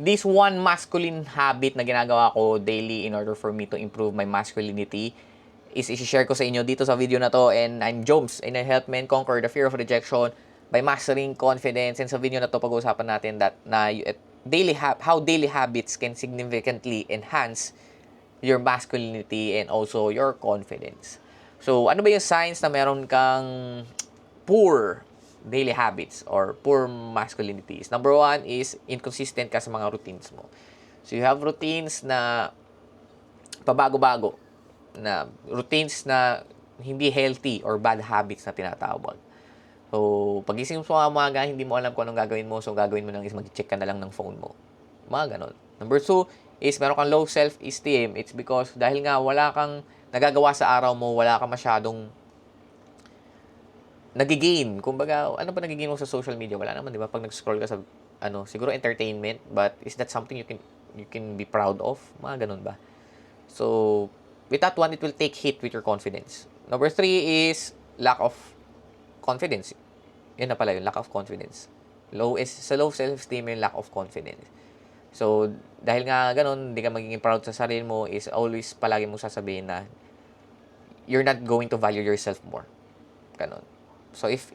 this one masculine habit na ginagawa ko daily in order for me to improve my masculinity is i-share ko sa inyo dito sa video na to. And I'm Joms, and I help men conquer the fear of rejection by mastering confidence. And sa video na to, pag-uusapan natin how daily habits can significantly enhance your masculinity and also your confidence. So, ano ba yung signs na meron kang poor daily habits or poor masculinities? Number one is inconsistent ka sa mga routines mo. So, you have routines na pabago-bago, na routines na hindi healthy or bad habits na tinatawag. So, pagising mo sa umaga, hindi mo alam kung anong gagawin mo. So, gagawin mo lang is mag-check ka na lang ng phone mo. Mga ganon. Number two is meron kang low self-esteem. It's because dahil nga wala kang nagagawa sa araw mo, wala kang masyadong nagigain. Kumbaga, ano ba nagigain mo sa social media? Wala naman, di ba? Pag nag-scroll ka sa, siguro entertainment, but is that something you can be proud of? Mga ganun ba? So, with that one, it will take hit with your confidence. Number three is lack of confidence. Yun na pala yung lack of confidence. Sa low self-esteem yung lack of confidence. So, dahil nga ganun, hindi ka magiging proud sa sarili mo, is always palagi mong sasabihin na you're not going to value yourself more. Ganun. So, if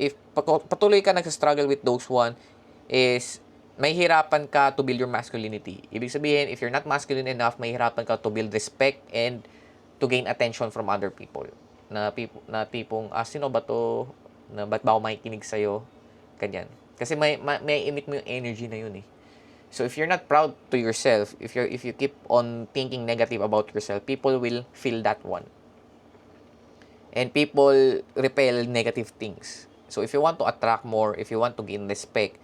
patuloy ka nagsa-struggle with those one, is may hirapan ka to build your masculinity. Ibig sabihin, if you're not masculine enough, may hirapan ka to build respect and to gain attention from other people. Na tipong, sino ba to? Na ba't ba ako makikinig sa'yo? Ganyan. Kasi may emit mo yung energy na yun eh. So, if you're not proud to yourself, if you keep on thinking negative about yourself, people will feel that one. And people repel negative things. So, if you want to attract more, if you want to gain respect,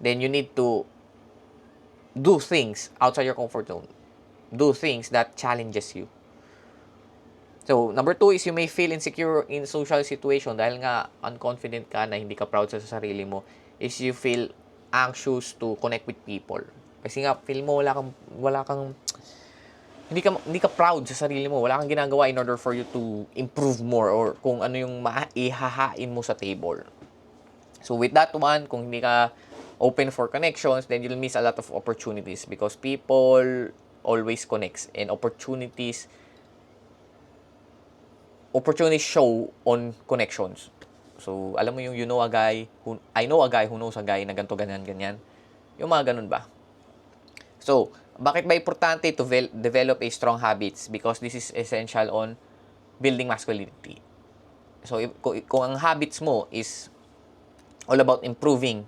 then you need to do things outside your comfort zone. Do things that challenges you. So, number two is you may feel insecure in social situation dahil nga unconfident ka na hindi ka proud sa sarili mo, is you feel anxious to connect with people. Kasi nga, feel mo hindi ka proud sa sarili mo. Wala kang ginagawa in order for you to improve more or kung ano yung ihahain mo sa table. So, with that one, kung hindi ka open for connections, then you'll miss a lot of opportunities because people always connects and opportunities show on connections. So, alam mo yung I know a guy who knows a guy na ganito, ganyan. Yung mga ganun ba? So, bakit ba importante to develop a strong habits? Because this is essential on building masculinity. So, kung ang habits mo is all about improving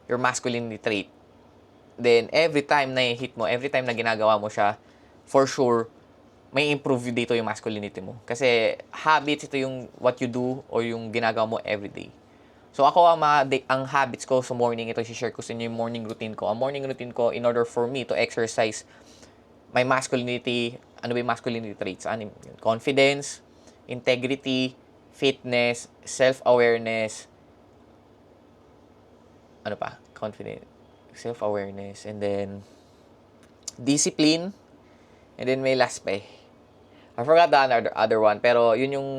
your masculinity trait, then every time na hit mo, every time na ginagawa mo siya, for sure, may improve dito yung masculinity mo. Kasi habits, ito yung what you do or yung ginagawa mo everyday. So, ako, ang habits ko sa morning, ito i-share ko sa inyo yung morning routine ko. Ang morning routine ko, in order for me to exercise my masculinity, ano ba yung masculinity traits? Confidence, integrity, fitness, self-awareness, confidence, self-awareness, and then discipline, and then may last pa eh. I forgot the other one, pero yun yung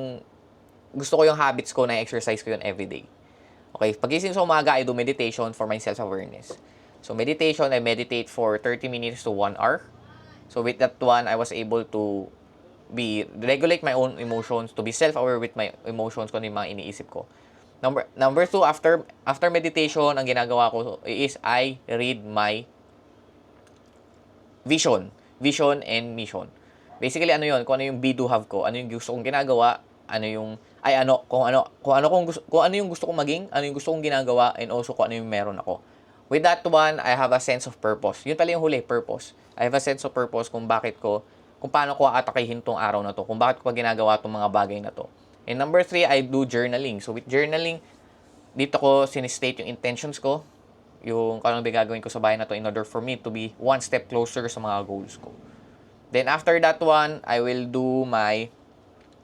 gusto ko yung habits ko na exercise ko yun everyday. Okay, pagising sa umaga, I do meditation for my self-awareness. So, meditation, I meditate for 30 minutes to 1 hour. So, with that one, I was able to regulate my own emotions, to be self-aware with my emotions, kung ano yung mga iniisip ko. Number two, after meditation, ang ginagawa ko is I read my vision and mission. Basically, ano yun? Kung ano yung be, do, have ko. Ano yung gusto kong ginagawa, kung ano yung gusto kong maging, ano yung gusto kong ginagawa, and also kung ano yung meron ako. With that one, I have a sense of purpose. Yun pala yung huli, purpose. I have a sense of purpose kung paano ko aatakihin tong araw na to, kung bakit ko ginagawa tong mga bagay na to. And number three, I do journaling. So with journaling, dito ko sinistate yung intentions ko, yung kung ano gagawin ko sa bahay na to in order for me to be one step closer sa mga goals ko. Then after that one, I will do my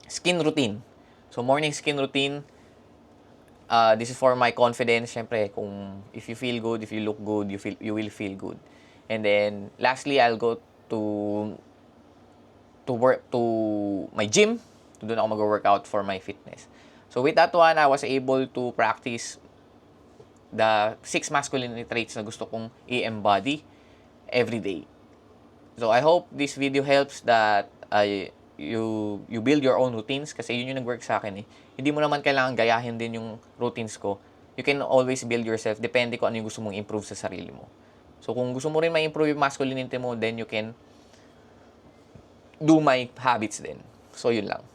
skin routine. So, morning skin routine, this is for my confidence. Syempre, if you feel good, if you look good, you will feel good. And then, lastly, I'll go to my gym. Doon ako mag-workout for my fitness. So, with that one, I was able to practice the 6 masculinity traits na gusto kong i-embody. every day. So, I hope this video helps that you build your own routines kasi yun yung nag-work sa akin eh. Hindi mo naman kailangan gayahin din yung routines ko. You can always build yourself depende kung ano yung gusto mong improve sa sarili mo. So, kung gusto mo rin ma-improve yung masculinity mo, then you can do my habits din. So, yun lang.